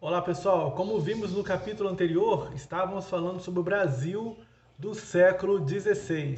Olá pessoal, como vimos no capítulo anterior, estávamos falando sobre o Brasil do século XVI.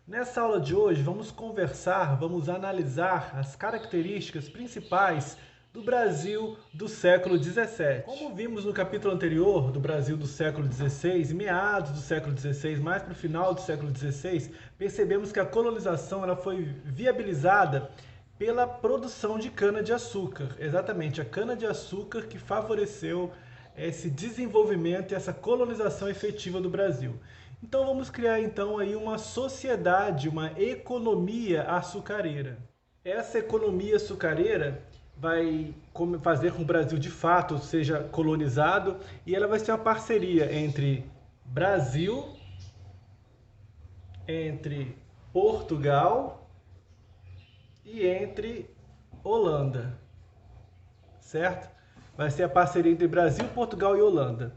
Nessa aula de hoje vamos analisar as características principais do Brasil do século XVII. Como vimos no capítulo anterior do Brasil do século XVI, meados do século XVI, mais para o final do século XVI, percebemos que a colonização ela foi viabilizada pela produção de cana-de-açúcar. Exatamente, a cana-de-açúcar que favoreceu esse desenvolvimento e essa colonização efetiva do Brasil. Então vamos criar então aí uma sociedade, uma economia açucareira. Essa economia açucareira vai fazer com que o Brasil de fato seja colonizado e ela vai ser uma parceria entre Brasil, entre Portugal e entre Holanda, certo? Vai ser a parceria entre Brasil, Portugal e Holanda.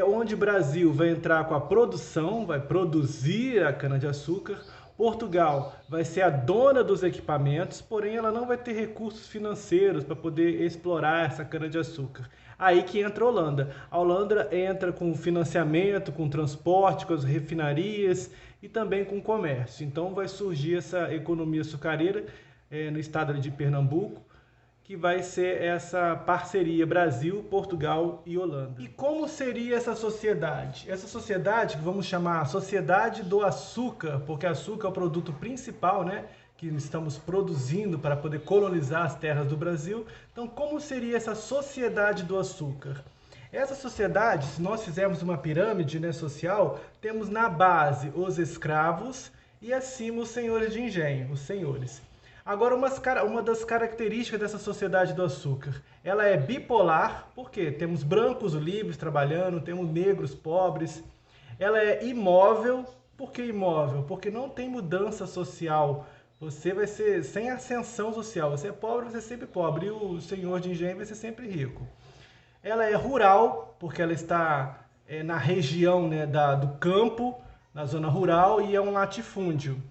Onde o Brasil vai entrar com a produção, vai produzir a cana-de-açúcar. Portugal vai ser a dona dos equipamentos, porém ela não vai ter recursos financeiros para poder explorar essa cana-de-açúcar. Aí que entra a Holanda. A Holanda entra com financiamento, com transporte, com as refinarias e também com comércio. Então vai surgir essa economia açucareira no estado de Pernambuco, que vai ser essa parceria Brasil, Portugal e Holanda. E como seria essa sociedade? Essa sociedade que vamos chamar a Sociedade do Açúcar, porque açúcar é o produto principal, né, que estamos produzindo para poder colonizar as terras do Brasil. Então, como seria essa Sociedade do Açúcar? Essa sociedade, se nós fizermos uma pirâmide, né, social, temos na base os escravos e acima os senhores de engenho, os senhores. Agora, uma das características dessa sociedade do açúcar, ela é bipolar, porque temos brancos livres trabalhando, temos negros pobres. Ela é imóvel, por que imóvel? Porque não tem mudança social. Você vai ser sem ascensão social. Você é pobre, você é sempre pobre. E o senhor de engenho vai ser sempre rico. Ela é rural, porque ela está na região, né, do campo, na zona rural, e é um latifúndio.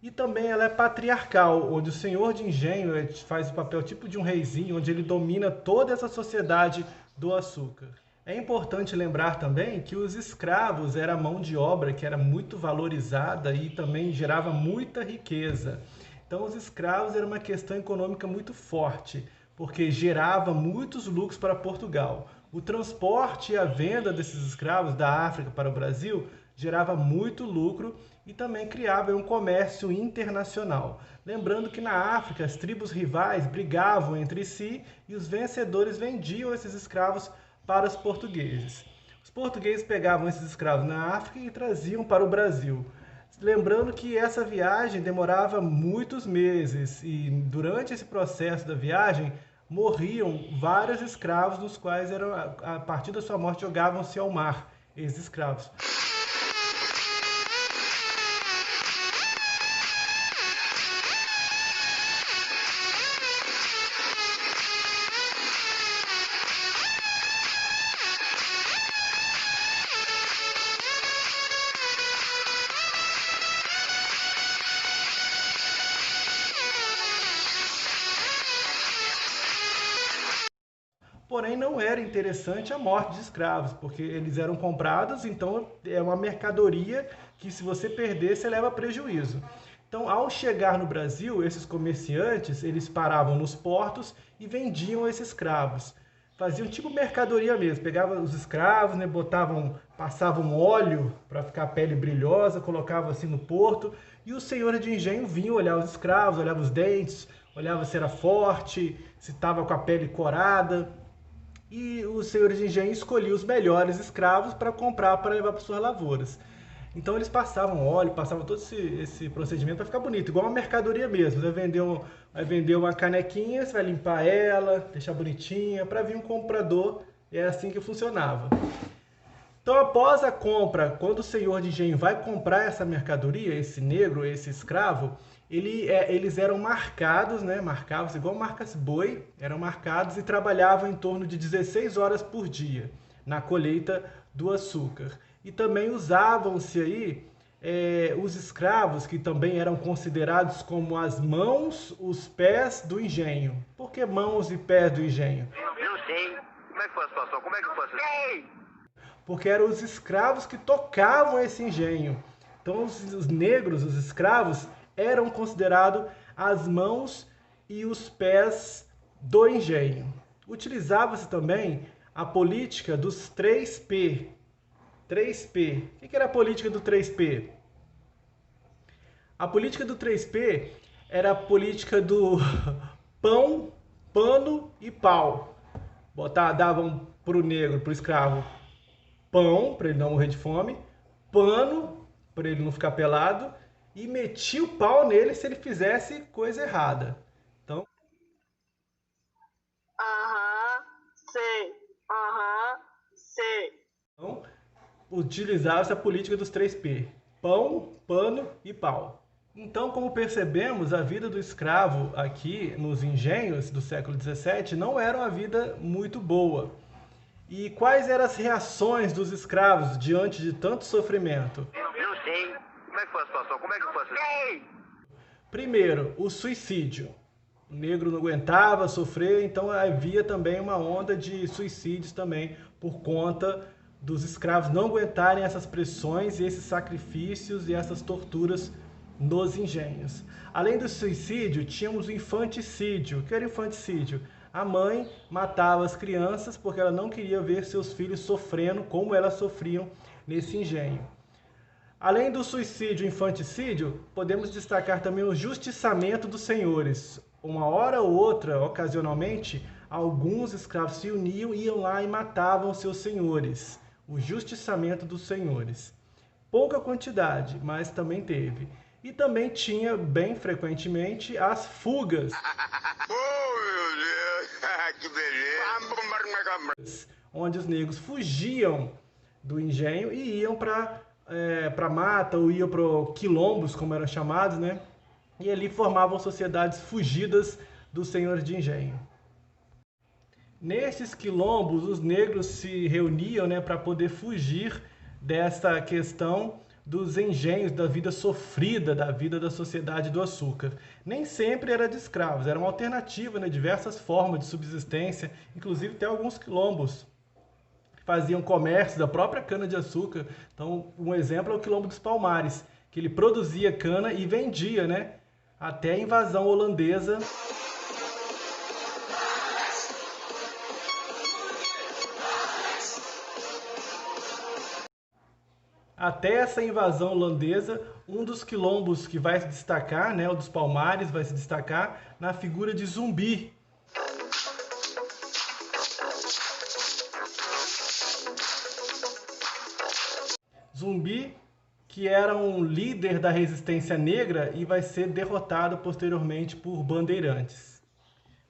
E também ela é patriarcal, onde o senhor de engenho faz o papel tipo de um reizinho, onde ele domina toda essa sociedade do açúcar. É importante lembrar também que os escravos eram mão de obra que era muito valorizada e também gerava muita riqueza. Então os escravos era uma questão econômica muito forte, porque gerava muitos lucros para Portugal. O transporte e a venda desses escravos da África para o Brasil gerava muito lucro e também criava um comércio internacional. Lembrando que na África as tribos rivais brigavam entre si e os vencedores vendiam esses escravos para os portugueses. Os portugueses pegavam esses escravos na África e traziam para o Brasil. Lembrando que essa viagem demorava muitos meses e durante esse processo da viagem morriam vários escravos, dos quais a partir da sua morte jogavam-se ao mar, esses escravos. Porém, não era interessante a morte de escravos, porque eles eram comprados, então é uma mercadoria que, se você perder, você leva prejuízo. Então, ao chegar no Brasil, esses comerciantes, eles paravam nos portos e vendiam esses escravos. Faziam tipo mercadoria mesmo, pegavam os escravos, né, passavam óleo para ficar a pele brilhosa, colocavam assim no porto, e os senhores de engenho vinham olhar os escravos, olhavam os dentes, olhava se era forte, se estava com a pele corada, e os senhores de engenho escolhiam os melhores escravos para comprar para levar para suas lavouras. Então eles passavam óleo, passavam todo esse procedimento para ficar bonito, igual uma mercadoria mesmo. Vai vender uma canequinha, você vai limpar ela, deixar bonitinha, para vir um comprador. É assim que funcionava. Então, após a compra, quando o senhor de engenho vai comprar essa mercadoria, esse negro, esse escravo, eles eram marcados, né? Marcavam-se igual marcas boi, eram marcados e trabalhavam em torno de 16 horas por dia na colheita do açúcar. E também usavam-se aí os escravos, que também eram considerados como as mãos, os pés do engenho. Por que mãos e pés do engenho? Não sei. Como é que foi a situação? Como é que foi a situação? Porque eram os escravos que tocavam esse engenho. Então, os negros, os escravos, eram considerados as mãos e os pés do engenho. Utilizava-se também a política dos 3P. 3P. O que era a política do 3P? A política do 3P era a política do pão, pano e pau. Davam para o negro, para o escravo, pão, para ele não morrer de fome, pano, para ele não ficar pelado, e metia o pau nele se ele fizesse coisa errada. Então, Sei. então utilizava essa política dos 3P: pão, pano e pau. Então, como percebemos, a vida do escravo aqui nos engenhos do século XVII não era uma vida muito boa. E quais eram as reações dos escravos diante de tanto sofrimento? Eu sei. Como é que foi a situação? Como é que foi a situação? Primeiro, o suicídio. O negro não aguentava sofrer, então havia também uma onda de suicídios também por conta dos escravos não aguentarem essas pressões e esses sacrifícios e essas torturas nos engenhos. Além do suicídio, tínhamos o infanticídio. O que era infanticídio? A mãe matava as crianças porque ela não queria ver seus filhos sofrendo como elas sofriam nesse engenho. Além do suicídio e infanticídio, podemos destacar também o justiçamento dos senhores. Uma hora ou outra, ocasionalmente, alguns escravos se uniam, iam lá e matavam seus senhores. O justiçamento dos senhores. Pouca quantidade, mas também teve. E também tinha, bem frequentemente, as fugas. Oh, meu Deus! Que beleza! Onde os negros fugiam do engenho e iam para mata ou iam para quilombos, como eram chamados, né? E ali formavam sociedades fugidas dos senhores de engenho. Nesses quilombos, os negros se reuniam, né, para poder fugir dessa questão dos engenhos, da vida sofrida, da vida da sociedade do açúcar. Nem sempre era de escravos, era uma alternativa, né, diversas formas de subsistência, inclusive tem alguns quilombos que faziam comércio da própria cana-de-açúcar. Então, um exemplo é o quilombo dos Palmares, que ele produzia cana e vendia, né, até a invasão holandesa. Até essa invasão holandesa, um dos quilombos que vai se destacar, né, o dos Palmares, vai se destacar na figura de Zumbi. Zumbi, que era um líder da resistência negra e vai ser derrotado posteriormente por bandeirantes.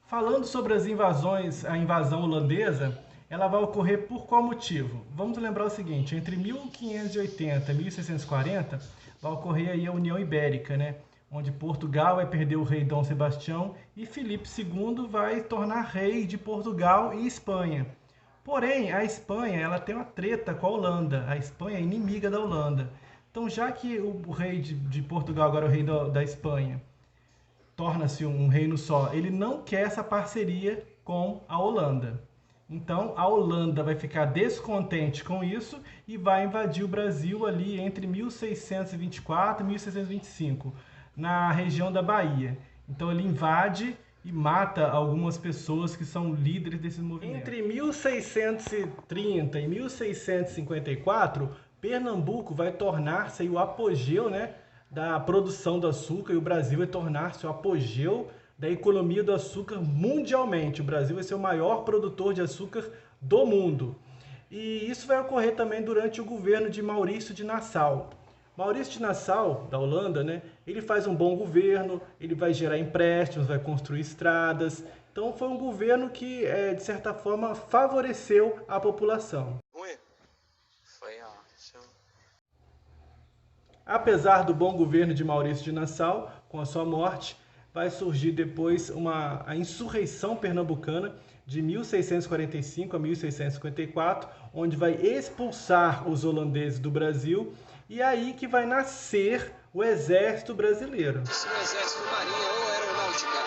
Falando sobre as invasões, a invasão holandesa, ela vai ocorrer por qual motivo? Vamos lembrar o seguinte: entre 1580 e 1640 vai ocorrer aí a União Ibérica, né? Onde Portugal vai perder o rei Dom Sebastião e Filipe II vai tornar rei de Portugal e Espanha. Porém, a Espanha ela tem uma treta com a Holanda. A Espanha é inimiga da Holanda. Então, já que o rei de Portugal, agora é o rei da Espanha, torna-se um reino só, ele não quer essa parceria com a Holanda. Então, a Holanda vai ficar descontente com isso e vai invadir o Brasil ali entre 1624 e 1625, na região da Bahia. Então, ele invade e mata algumas pessoas que são líderes desse movimento. Entre 1630 e 1654, Pernambuco vai tornar-se o apogeu, né, da produção do açúcar, e o Brasil vai tornar-se o apogeu da economia do açúcar mundialmente. O Brasil vai ser o maior produtor de açúcar do mundo. E isso vai ocorrer também durante o governo de Maurício de Nassau. Maurício de Nassau, da Holanda, né, ele faz um bom governo, ele vai gerar empréstimos, vai construir estradas. Então foi um governo que, de certa forma, favoreceu a população. Foi ótimo. Apesar do bom governo de Maurício de Nassau, com a sua morte, vai surgir depois a insurreição pernambucana de 1645 a 1654, onde vai expulsar os holandeses do Brasil, e é aí que vai nascer o Exército Brasileiro. Isso no Exército, Marinha ou Aeronáutica.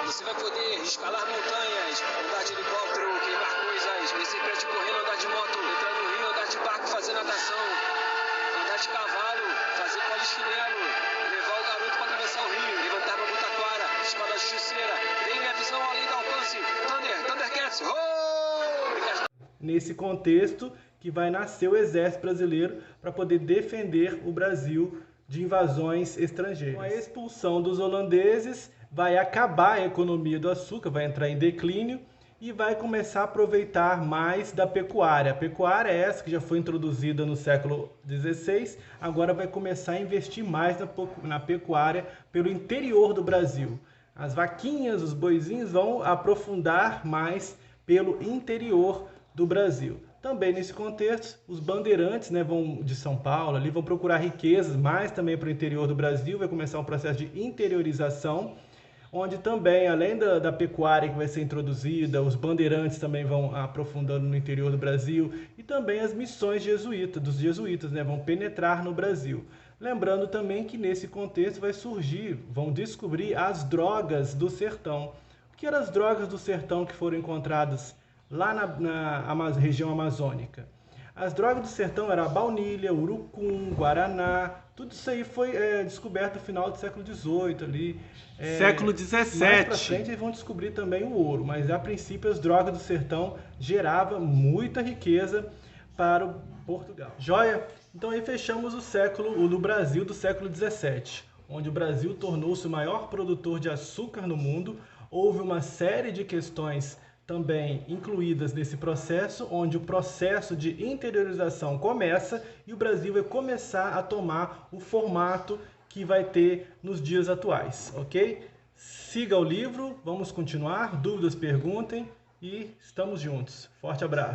Você vai poder escalar montanhas, andar de helicóptero, queimar coisas, Bicicleta correndo, andar de moto, entrar no rio, andar de barco, fazer natação, andar de cavalo, fazer polichinelo, levar o garoto pra atravessar o rio, levantar pra Butaquara, espada justiceira, tem minha visão além do alcance, Thundercats, Nesse contexto que vai nascer o Exército Brasileiro para poder defender o Brasil de invasões estrangeiras. Com a expulsão dos holandeses, vai acabar a economia do açúcar, vai entrar em declínio e vai começar a aproveitar mais da pecuária. A pecuária é essa que já foi introduzida no século XVI, agora vai começar a investir mais na pecuária pelo interior do Brasil. As vaquinhas, os boizinhos vão aprofundar mais pelo interior do Brasil. Também nesse contexto, os bandeirantes, vão de São Paulo, ali vão procurar riquezas, mais também para o interior do Brasil, vai começar um processo de interiorização, onde também, além da pecuária que vai ser introduzida, os bandeirantes também vão aprofundando no interior do Brasil, e também as missões dos jesuítas, vão penetrar no Brasil. Lembrando também que nesse contexto vão descobrir as drogas do sertão. O que eram as drogas do sertão que foram encontradas lá na região amazônica? As drogas do sertão eram a baunilha, urucum, guaraná, tudo isso aí foi descoberto no final do século XVIII ali. Século XVII. Mais pra frente eles vão descobrir também o ouro, mas a princípio as drogas do sertão geravam muita riqueza para o Portugal. Joia? Então aí fechamos o do Brasil do século XVII, onde o Brasil tornou-se o maior produtor de açúcar no mundo. Houve uma série de questões também incluídas nesse processo, onde o processo de interiorização começa e o Brasil vai começar a tomar o formato que vai ter nos dias atuais, ok? Siga o livro, vamos continuar, dúvidas perguntem e estamos juntos. Forte abraço!